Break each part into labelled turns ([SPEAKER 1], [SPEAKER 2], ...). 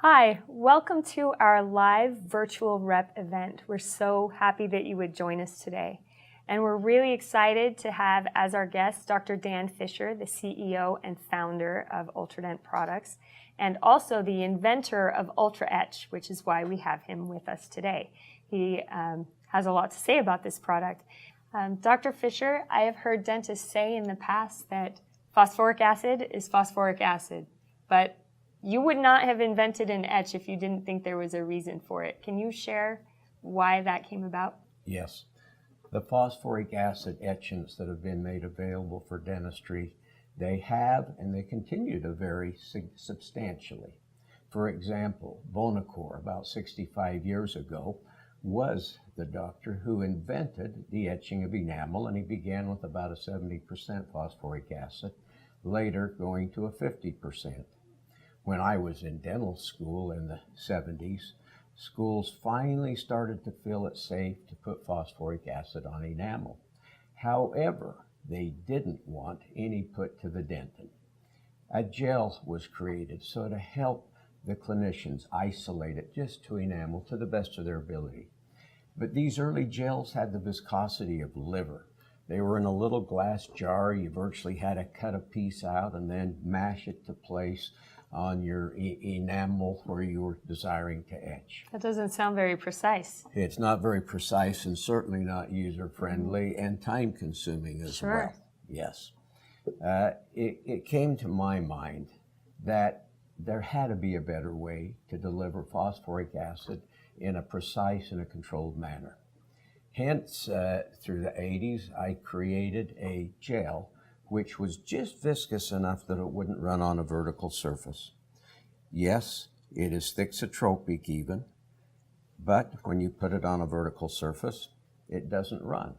[SPEAKER 1] Hi, welcome to our live virtual rep event. We're so happy that you would join us today. And we're really excited to have as our guest Dr. Dan Fischer, the CEO and founder of UltraEdged Products, and also the inventor of UltraEdged, which is why we have him with us today. He has a lot to say about this product. Dr. Fischer, I have heard dentists say in the past that phosphoric acid is phosphoric acid, but you would not have invented an etch if you didn't think there was a reason for it. Can you share why that came about?
[SPEAKER 2] Yes. The phosphoric acid etchants that have been made available for dentistry, they have and they continue to vary substantially. For example, Bonacor, about 65 years ago, was the doctor who invented the etching of enamel, and he began with about a 70% phosphoric acid, later going to a 50%. When I was in dental school in the 70s, schools finally started to feel it safe to put phosphoric acid on enamel. However, they didn't want any put to the dentin. A gel was created so to help the clinicians isolate it just to enamel to the best of their ability. But these early gels had the viscosity of liver. They were in a little glass jar. You virtually had to cut a piece out and then mash it to place on your enamel where you were desiring to etch.
[SPEAKER 1] That doesn't sound very precise.
[SPEAKER 2] It's not very precise and certainly not user-friendly and time-consuming as well. Yes. It came to my mind that there had to be a better way to deliver phosphoric acid in a precise and a controlled manner. Hence, through the 80s, I created a gel which was just viscous enough that it wouldn't run on a vertical surface. Yes, it is thixotropic even, but when you put it on a vertical surface, it doesn't run.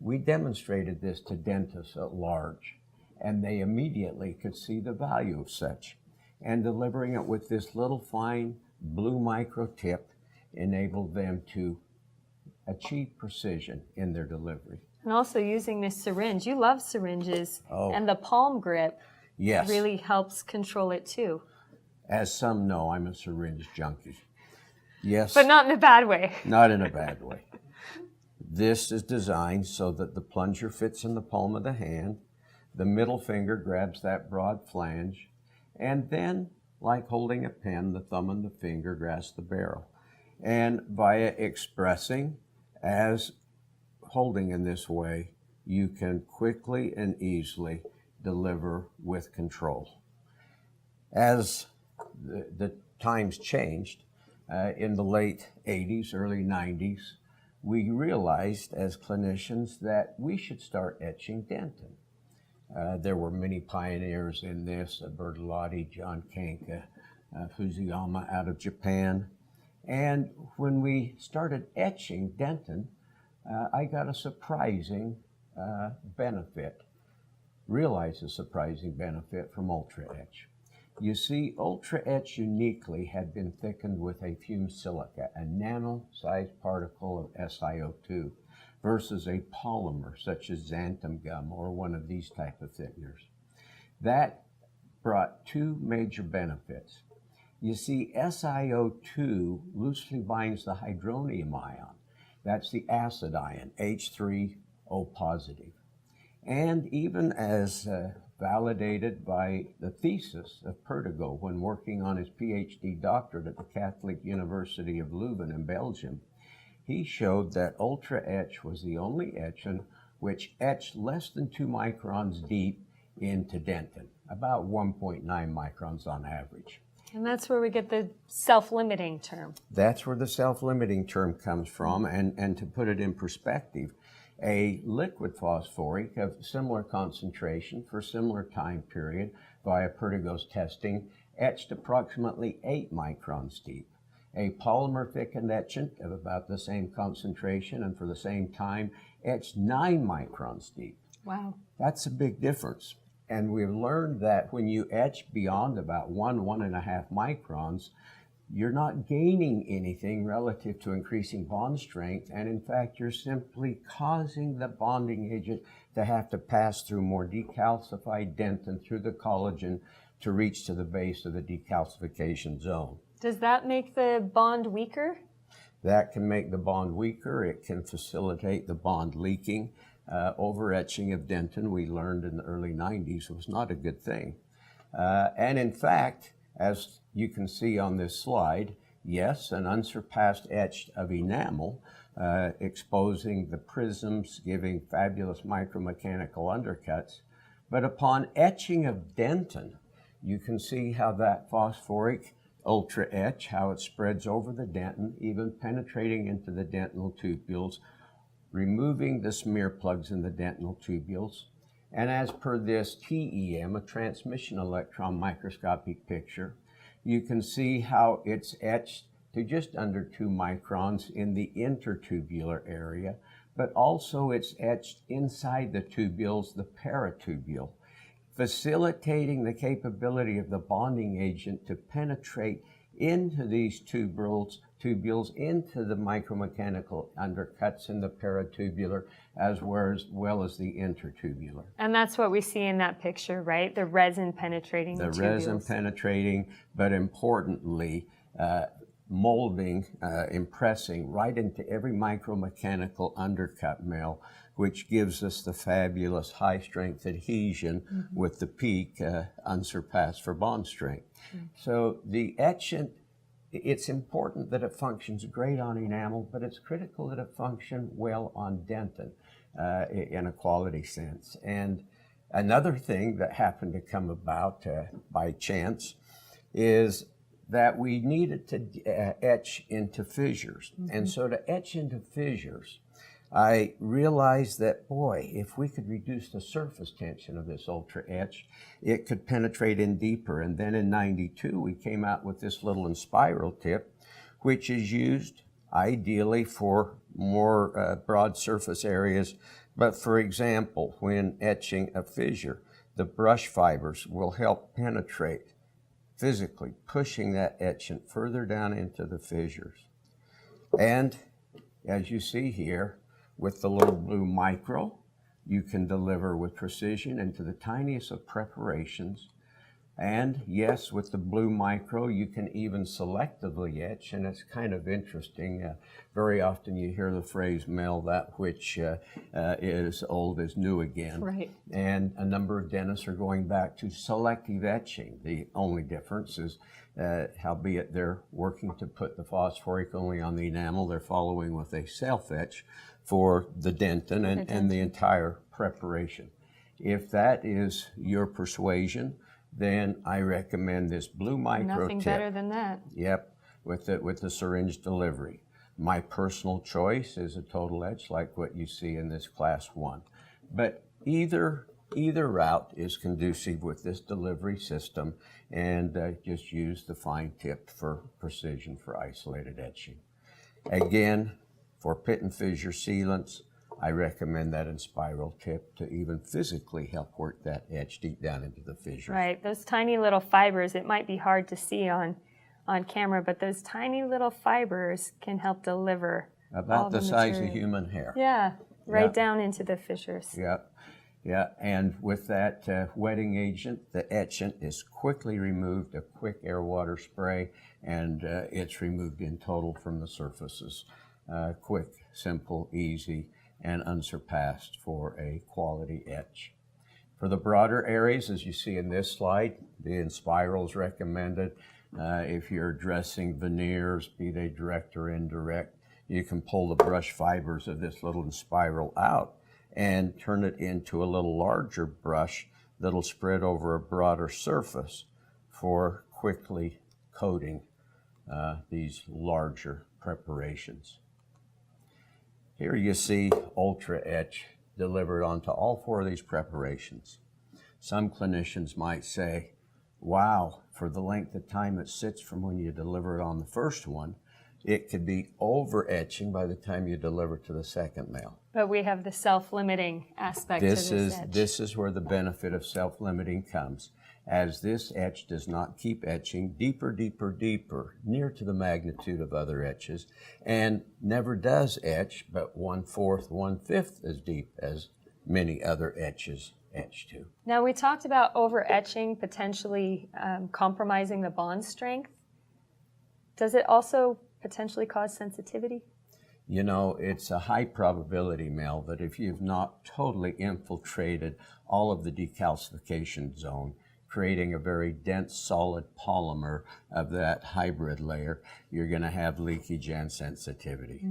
[SPEAKER 2] We demonstrated this to dentists at large, and they immediately could see the value of such. And delivering it with this little fine blue micro tip enabled them to achieve precision in their delivery.
[SPEAKER 1] And also using this syringe. You love syringes, and the palm grip really helps control it too.
[SPEAKER 2] As some know, I'm a syringe junkie. Yes.
[SPEAKER 1] But not in a bad way.
[SPEAKER 2] Not in a bad way. This is designed so that the plunger fits in the palm of the hand, the middle finger grabs that broad flange, and then, like holding a pen, the thumb and the finger grasp the barrel. And via expressing as holding in this way, you can quickly and easily deliver with control. As the times changed, in the late 80s, early 90s, we realized as clinicians that we should start etching dentin. There were many pioneers in this, Bertolotti, John Kanka, Fusuyama out of Japan. And when we started etching dentin, I got a surprising benefit, realized a surprising benefit from UltraEdged. You see, UltraEdged uniquely had been thickened with a fumed silica, a nano-sized particle of SiO2, versus a polymer such as xanthan gum or one of these type of thickeners. That brought two major benefits. You see, SiO2 loosely binds the hydronium ion. That's the acid ion, H3O positive. And even as validated by the thesis of Perdigo when working on his PhD doctorate at the Catholic University of Leuven in Belgium, he showed that UltraEdged was the only etchant which etched less than 2 microns deep into dentin, about 1.9 microns on average.
[SPEAKER 1] And that's where we get the self-limiting term.
[SPEAKER 2] That's where the self-limiting term comes from. And to put it in perspective, a liquid phosphoric of similar concentration for similar time period via Perdigo's testing etched approximately 8 microns deep. A polymer thickened etchant of about the same concentration and for the same time etched 9 microns deep.
[SPEAKER 1] Wow.
[SPEAKER 2] That's a big difference. And we've learned that when you etch beyond about 1.5 microns, you're not gaining anything relative to increasing bond strength, and in fact, you're simply causing the bonding agent to have to pass through more decalcified dentin through the collagen to reach to the base of the decalcification zone.
[SPEAKER 1] Does that make the bond weaker?
[SPEAKER 2] That can make the bond weaker. It can facilitate the bond leaking. Over-etching of dentin, we learned in the early 90s, was not a good thing. And in fact, as you can see on this slide, yes, an unsurpassed etch of enamel, exposing the prisms, giving fabulous micromechanical undercuts. But upon etching of dentin, you can see how that phosphoric ultra etch, how it spreads over the dentin, even penetrating into the dentinal tubules, removing the smear plugs in the dentinal tubules. And as per this TEM, a transmission electron microscopic picture, you can see how it's etched to just under 2 microns in the intertubular area, but also it's etched inside the tubules, the paratubule, facilitating the capability of the bonding agent to penetrate into these tubules into the micromechanical undercuts in the paratubular as well as the intertubular.
[SPEAKER 1] And that's what we see in that picture, right? The resin penetrating the tubules.
[SPEAKER 2] The resin penetrating, but importantly, molding, impressing right into every micromechanical undercut mill, which gives us the fabulous high-strength adhesion with the peak unsurpassed for bond strength. So the etchant, it's important that it functions great on enamel, but it's critical that it function well on dentin in a quality sense. And another thing that happened to come about by chance is that we needed to etch into fissures. And so to etch into fissures, I realized that, boy, if we could reduce the surface tension of this ultra etch, it could penetrate in deeper. And then in '92, we came out with this little spiral tip, which is used ideally for more broad surface areas. But for example, when etching a fissure, the brush fibers will help penetrate physically, pushing that etchant further down into the fissures. And as you see here, with the little blue micro, you can deliver with precision into the tiniest of preparations. And yes, with the blue micro, you can even selectively etch, and it's kind of interesting. Very often you hear the phrase, "Mel, that which is old is new again."
[SPEAKER 1] Right.
[SPEAKER 2] And a number of dentists are going back to selective etching. The only difference is, howbeit they're working to put the phosphoric only on the enamel, they're following with a self-etch for the dentin and the entire preparation. If that is your persuasion, then I recommend this blue micro
[SPEAKER 1] Nothing
[SPEAKER 2] tip.
[SPEAKER 1] better than that.
[SPEAKER 2] Yep, with the syringe delivery. My personal choice is a total etch like what you see in this class 1. But either route is conducive with this delivery system, and just use the fine tip for precision for isolated etching. Again, for pit and fissure sealants, I recommend that in spiral tip to even physically help work that etch deep down into the fissure.
[SPEAKER 1] Right, those tiny little fibers, it might be hard to see on camera, but those tiny little fibers can help deliver
[SPEAKER 2] about the size of human hair.
[SPEAKER 1] Yeah, right down into the fissures.
[SPEAKER 2] Yep. Yeah, and with that wetting agent, the etchant is quickly removed, a quick air water spray, and it's removed in total from the surfaces. Quick, simple, easy, and unsurpassed for a quality etch. For the broader areas, as you see in this slide, the spiral is recommended. If you're dressing veneers, be they direct or indirect, you can pull the brush fibers of this little spiral out and turn it into a little larger brush that'll spread over a broader surface for quickly coating these larger preparations. Here you see Ultra Etch delivered onto all 4 of these preparations. Some clinicians might say, wow, for the length of time it sits from when you deliver it on the first one, it could be over-etching by the time you deliver to the second mill.
[SPEAKER 1] But we have the self-limiting aspect to this etch.
[SPEAKER 2] This is where the benefit of self-limiting comes, as this etch does not keep etching deeper, deeper, deeper, near to the magnitude of other etches, and never does etch but 1/4, 1/5 as deep as many other etches etch to.
[SPEAKER 1] Now, we talked about over-etching potentially compromising the bond strength. Does it also potentially cause sensitivity?
[SPEAKER 2] You know, it's a high probability, Mel, that if you've not totally infiltrated all of the decalcification zone, creating a very dense solid polymer of that hybrid layer, you're going to have leakage and sensitivity.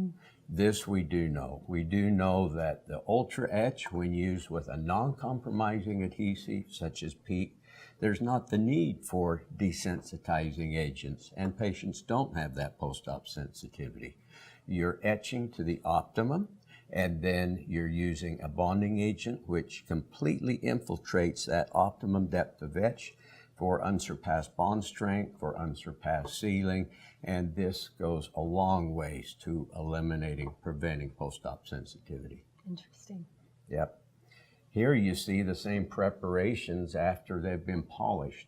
[SPEAKER 2] This we do know. We do know that the UltraEdge, when used with a non-compromising adhesive such as PEEK, there's not the need for desensitizing agents, and patients don't have that post-op sensitivity. You're etching to the optimum, and then you're using a bonding agent which completely infiltrates that optimum depth of etch for unsurpassed bond strength, for unsurpassed sealing, and this goes a long ways to eliminating, preventing post-op sensitivity.
[SPEAKER 1] Interesting.
[SPEAKER 2] Yep. Here you see the same preparations after they've been polished.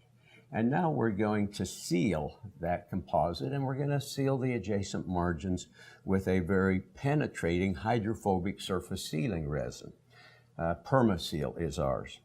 [SPEAKER 2] And now we're going to seal that composite, and we're going to seal the adjacent margins with a very penetrating hydrophobic surface sealing resin. PermaSeal is ours.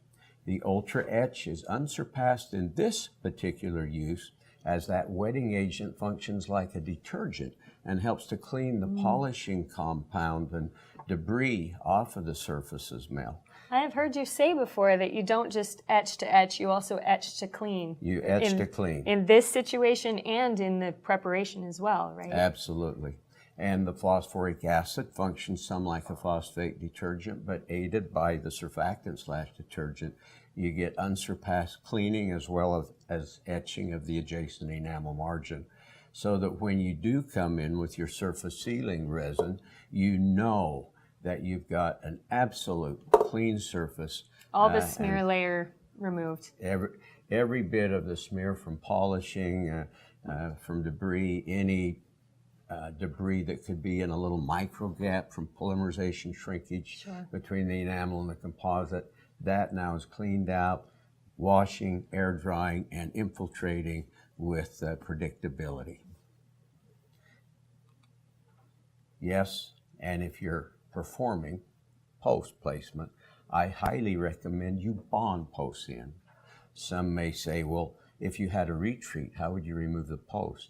[SPEAKER 2] The UltraEdge is unsurpassed in this particular use, as that wetting agent functions like a detergent and helps to clean the polishing compound and debris off of the surfaces, Mel.
[SPEAKER 1] I have heard you say before that you don't just etch to etch, you also etch to clean.
[SPEAKER 2] You etch to clean.
[SPEAKER 1] In this situation and in the preparation as well, right?
[SPEAKER 2] Absolutely. And the phosphoric acid functions some like a phosphate detergent, but aided by the surfactant/detergent, you get unsurpassed cleaning as well as etching of the adjacent enamel margin, so that when you do come in with your surface sealing resin, you know that you've got an absolute clean surface.
[SPEAKER 1] All the smear layer removed.
[SPEAKER 2] Every bit of the smear from polishing, from debris, any debris that could be in a little micro gap from polymerization shrinkage between the enamel and the composite, that now is cleaned out, washing, air drying, and infiltrating with predictability. Yes, and if you're performing post placement, I highly recommend you bond post in. Some may say, well, if you had a retreat, how would you remove the post?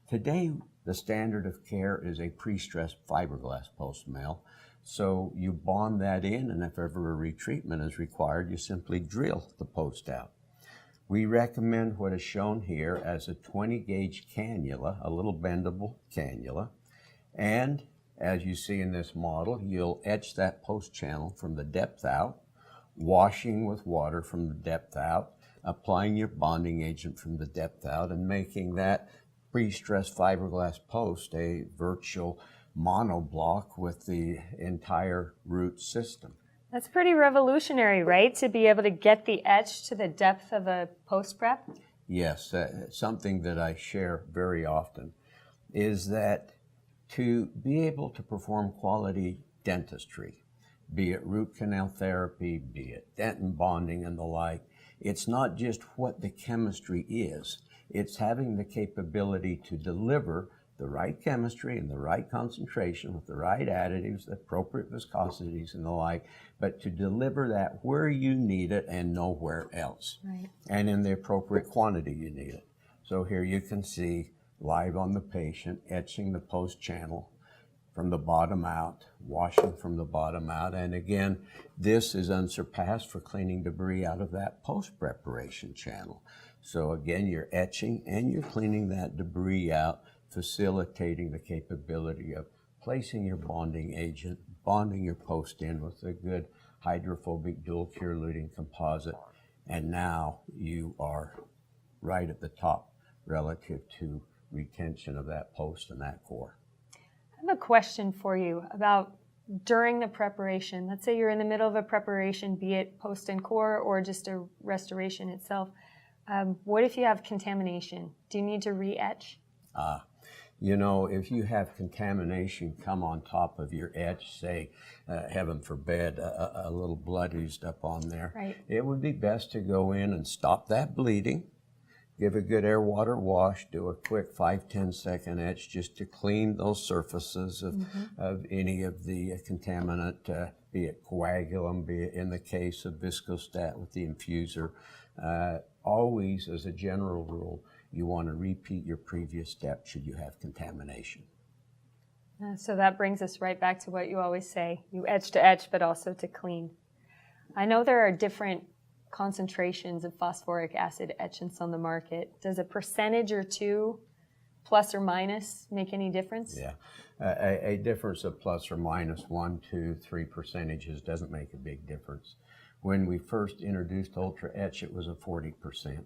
[SPEAKER 2] Today, the standard of care is a pre-stressed fiberglass post, Mel. So you bond that in, and if ever a retreatment is required, you simply drill the post out. We recommend what is shown here as a 20 gauge cannula, a little bendable cannula, and as you see in this model, you'll etch that post channel from the depth out, washing with water from the depth out, applying your bonding agent from the depth out, and making that pre-stressed fiberglass post a virtual monoblock with the entire root system.
[SPEAKER 1] That's pretty revolutionary, right? To be able to get the etch to the depth of a post prep?
[SPEAKER 2] Yes, something that I share very often is that to be able to perform quality dentistry, be it root canal therapy, be it dentin bonding and the like, it's not just what the chemistry is, it's having the capability to deliver the right chemistry and the right concentration with the right additives, the appropriate viscosities and the like, but to deliver that where you need it and nowhere else.
[SPEAKER 1] Right.
[SPEAKER 2] And in the appropriate quantity you need it. So here you can see live on the patient, etching the post channel from the bottom out, washing from the bottom out. And again, this is unsurpassed for cleaning debris out of that post preparation channel. So again, you're etching and you're cleaning that debris out, facilitating the capability of placing your bonding agent, bonding your post in with a good hydrophobic dual cure luting composite. And now you are right at the top relative to retention of that post and that core.
[SPEAKER 1] I have a question for you about during the preparation. Let's say you're in the middle of a preparation, be it post and core or just a restoration itself. What if you have contamination? Do you need to re-etch?
[SPEAKER 2] You know, if you have contamination come on top of your etch, say, heaven forbid, a little blood oozed up on there,
[SPEAKER 1] right,
[SPEAKER 2] it would be best to go in and stop that bleeding, give a good air water wash, do a quick 5-10 second etch just to clean those surfaces of any of the contaminant be it coagulum, be it in the case of viscostat with the infuser. Always, as a general rule, you want to repeat your previous step should you have contamination.
[SPEAKER 1] So that brings us right back to what you always say. You etch to etch, but also to clean. I know there are different concentrations of phosphoric acid etchants on the market. Does a percentage or two, plus or minus, make any difference?
[SPEAKER 2] Yeah, a difference of plus or minus 1, 2, 3% doesn't make a big difference. When we first introduced UltraEdge, it was a 40%.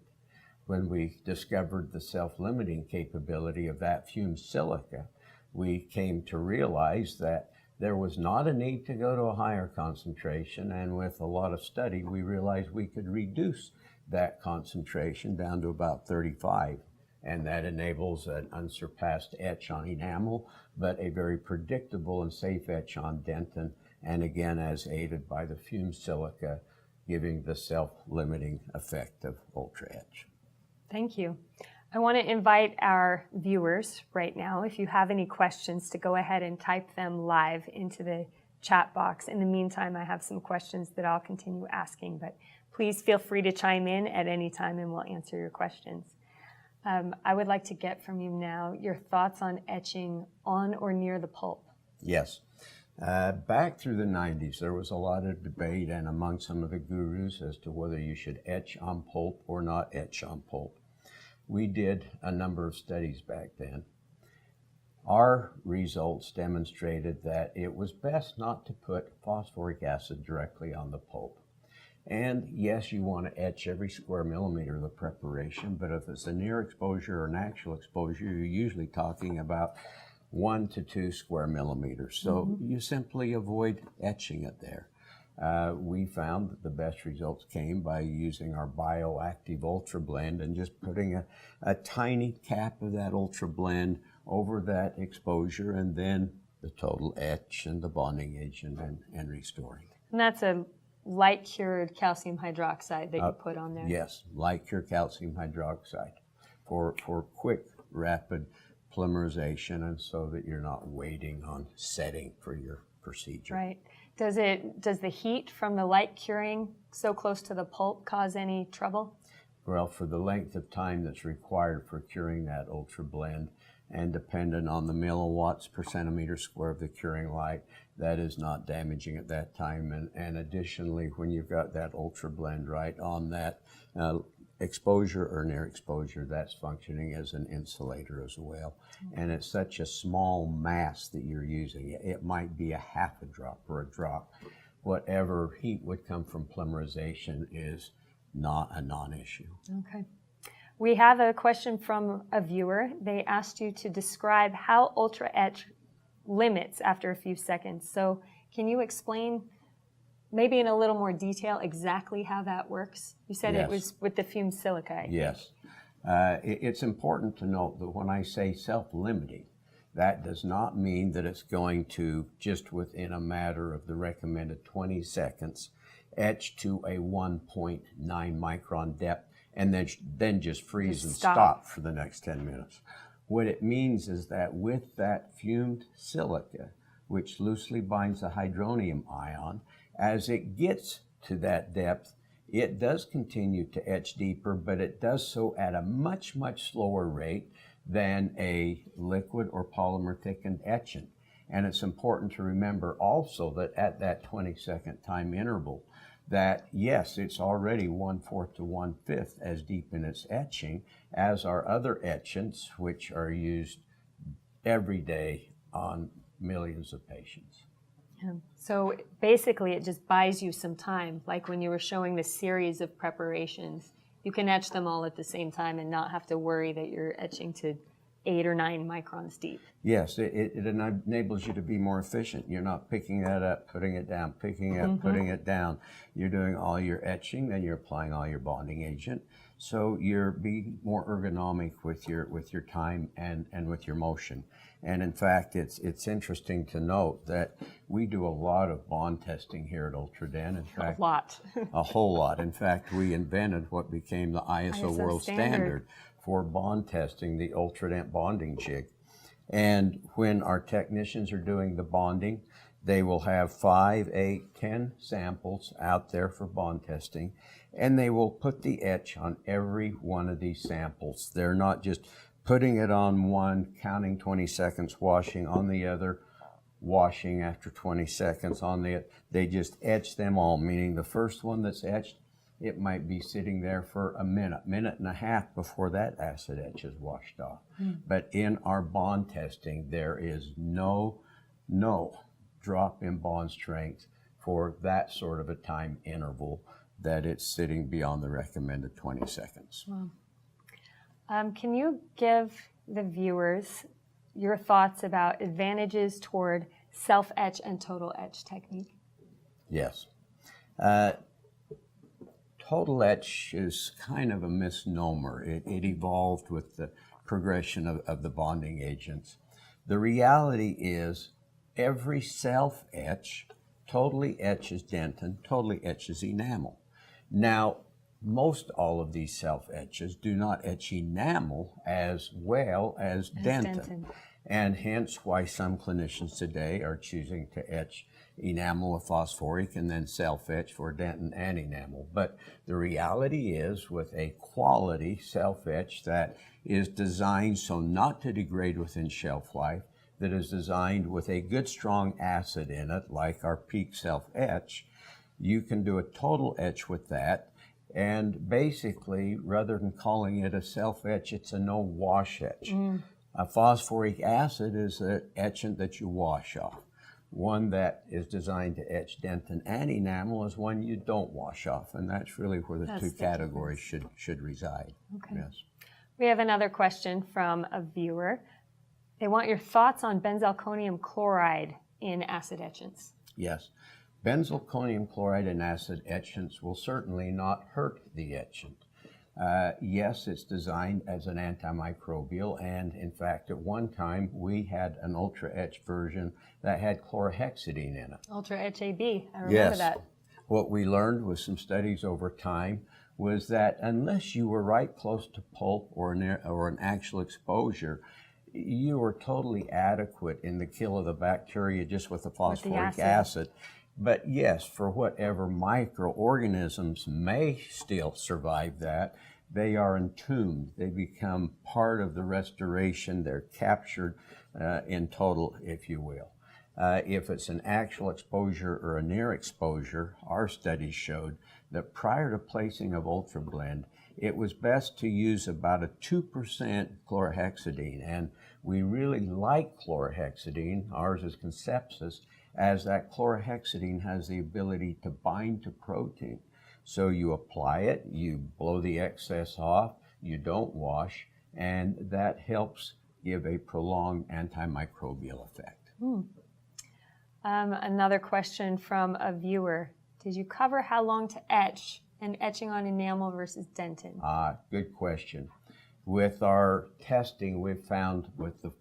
[SPEAKER 2] When we discovered the self-limiting capability of that fumed silica, we came to realize that there was not a need to go to a higher concentration, and with a lot of study, we realized we could reduce that concentration down to about 35, and that enables an unsurpassed etch on enamel, but a very predictable and safe etch on dentin, and again, as aided by the fumed silica, giving the self-limiting effect of UltraEdge.
[SPEAKER 1] Thank you. I want to invite our viewers right now, if you have any questions, to go ahead and type them live into the chat box. In the meantime, I have some questions that I'll continue asking, but please feel free to chime in at any time and we'll answer your questions. I would like to get from you now your thoughts on etching on or near the pulp.
[SPEAKER 2] Yes. Back through the 90s, there was a lot of debate and among some of the gurus as to whether you should etch on pulp or not etch on pulp. We did a number of studies back then. Our results demonstrated that it was best not to put phosphoric acid directly on the pulp. And yes, you want to etch every square millimeter of the preparation, but if it's a near exposure or an actual exposure, you're usually talking about 1 to 2 square millimeters. So you simply avoid etching it there. We found that the best results came by using our bioactive ultra blend and just putting a tiny cap of that ultra blend over that exposure, and then the total etch and the bonding agent and restoring.
[SPEAKER 1] And that's a light cured calcium hydroxide that you put on there?
[SPEAKER 2] Yes, light cured calcium hydroxide for quick, rapid polymerization, and so that you're not waiting on setting for your procedure.
[SPEAKER 1] Right. Does the heat from the light curing so close to the pulp cause any trouble?
[SPEAKER 2] Well, for the length of time that's required for curing that ultra blend, and dependent on the milliwatts per centimeter square of the curing light, that is not damaging at that time. And additionally, when you've got that ultra blend right on that exposure or near exposure, that's functioning as an insulator as well. And it's such a small mass that you're using. It might be a half a drop or a drop. Whatever heat would come from polymerization is not a non-issue.
[SPEAKER 1] Okay. We have a question from a viewer. They asked you to describe how UltraEdge limits after a few seconds. So can you explain maybe in a little more detail exactly how that works? You said
[SPEAKER 2] Yes.
[SPEAKER 1] It was with the fumed silica. I think.
[SPEAKER 2] Yes. It's important to note that when I say self-limiting, that does not mean that it's going to, just within a matter of the recommended 20 seconds, etch to a 1.9 micron depth and then just freeze and stop for the next 10 minutes. What it means is that with that fumed silica, which loosely binds the hydronium ion, as it gets to that depth, it does continue to etch deeper, but it does so at a much, much slower rate than a liquid or polymer thickened etchant. And it's important to remember also that at that 20-second time interval, that yes, it's already 1/4 to 1/5 as deep in its etching as our other etchants, which are used every day on millions of patients.
[SPEAKER 1] Yeah. So basically it just buys you some time, like when you were showing the series of preparations. You can etch them all at the same time and not have to worry that you're etching to 8 or 9 microns deep.
[SPEAKER 2] Yes, it enables you to be more efficient. You're not picking that up, putting it down, picking it up, putting it down. You're doing all your etching, then you're applying all your bonding agent. So you're being more ergonomic with your time and with your motion. And in fact, it's interesting to note that we do a lot of bond testing here at UltraDen. In fact,
[SPEAKER 1] A lot.
[SPEAKER 2] a whole lot. In fact, we invented what became the ISO World Standard for bond testing, the UltraDent bonding jig. And when our technicians are doing the bonding, They will have 5, 8, 10 samples out there for bond testing, and they will put the etch on every one of these samples. They're not just putting it on one, counting 20 seconds, washing on the other, washing after 20 seconds on the, they just etch them all, meaning the first one that's etched, it might be sitting there for a minute, minute and a half before that acid etch is washed off. But in our bond testing, there is no drop in bond strength for that sort of a time interval that it's sitting beyond the recommended 20 seconds.
[SPEAKER 1] Wow. Can you give the viewers your thoughts about advantages toward self-etch and total etch technique?
[SPEAKER 2] Yes. Total etch is kind of a misnomer. It evolved with the progression of the bonding agents. The reality is every self-etch totally etches dentin, totally etches enamel. Now, most all of these self-etches do not etch enamel as well as dentin. And hence why some clinicians today are choosing to etch enamel with phosphoric and then self-etch for dentin and enamel. But the reality is, with a quality self-etch that is designed so not to degrade within shelf life, that is designed with a good strong acid in it, like our Peak self-etch, you can do a total etch with that. And basically, rather than calling it a self-etch, it's a no-wash etch. A phosphoric acid is an etchant that you wash off. One that is designed to etch dentin and enamel is one you don't wash off, and that's really where the two categories should reside.
[SPEAKER 1] Okay.
[SPEAKER 2] Yes.
[SPEAKER 1] We have another question from a viewer. They want your thoughts on benzalkonium chloride in acid etchants.
[SPEAKER 2] Yes. Benzalkonium chloride in acid etchants will certainly not hurt the etchant. Yes, it's designed as an antimicrobial, and in fact, at one time, we had an UltraEdged version that had chlorhexidine in it.
[SPEAKER 1] UltraEdged AB, I remember that.
[SPEAKER 2] What we learned with some studies over time was that unless you were right close to pulp or an actual exposure, you were totally adequate in the kill of the bacteria just with the phosphoric acid. But yes, for whatever microorganisms may still survive that, they are entombed. They become part of the restoration. They're captured in total, if you will. If it's an actual exposure or a near exposure, our studies showed that prior to placing of UltraBlend, it was best to use about a 2% chlorhexidine. And we really like chlorhexidine, ours is Conceptus, as that chlorhexidine has the ability to bind to protein. So you apply it, you blow the excess off, you don't wash, and that helps give a prolonged antimicrobial effect.
[SPEAKER 1] Another question from a viewer. Did you cover how long to etch and etching on enamel versus dentin?
[SPEAKER 2] Good question. With our testing, we've found with the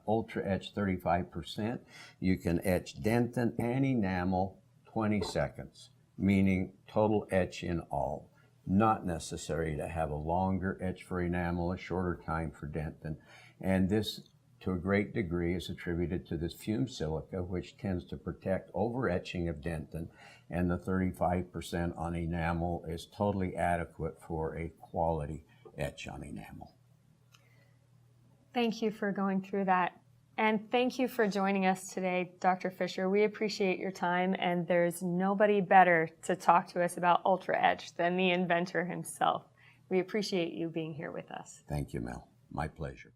[SPEAKER 2] UltraEdged 35%, you can etch dentin and enamel 20 seconds, meaning total etch in all. Not necessary to have a longer etch for enamel, a shorter time for dentin. And this, to a great degree, is attributed to this fume silica, which tends to protect over-etching of dentin, and the 35% on enamel is totally adequate for a quality etch on enamel.
[SPEAKER 1] Thank you for going through that. And thank you for joining us today, Dr. Fischer. We appreciate your time, and there's nobody better to talk to us about UltraEdged than the inventor himself. We appreciate you being here with us.
[SPEAKER 2] Thank you, Mel. My pleasure.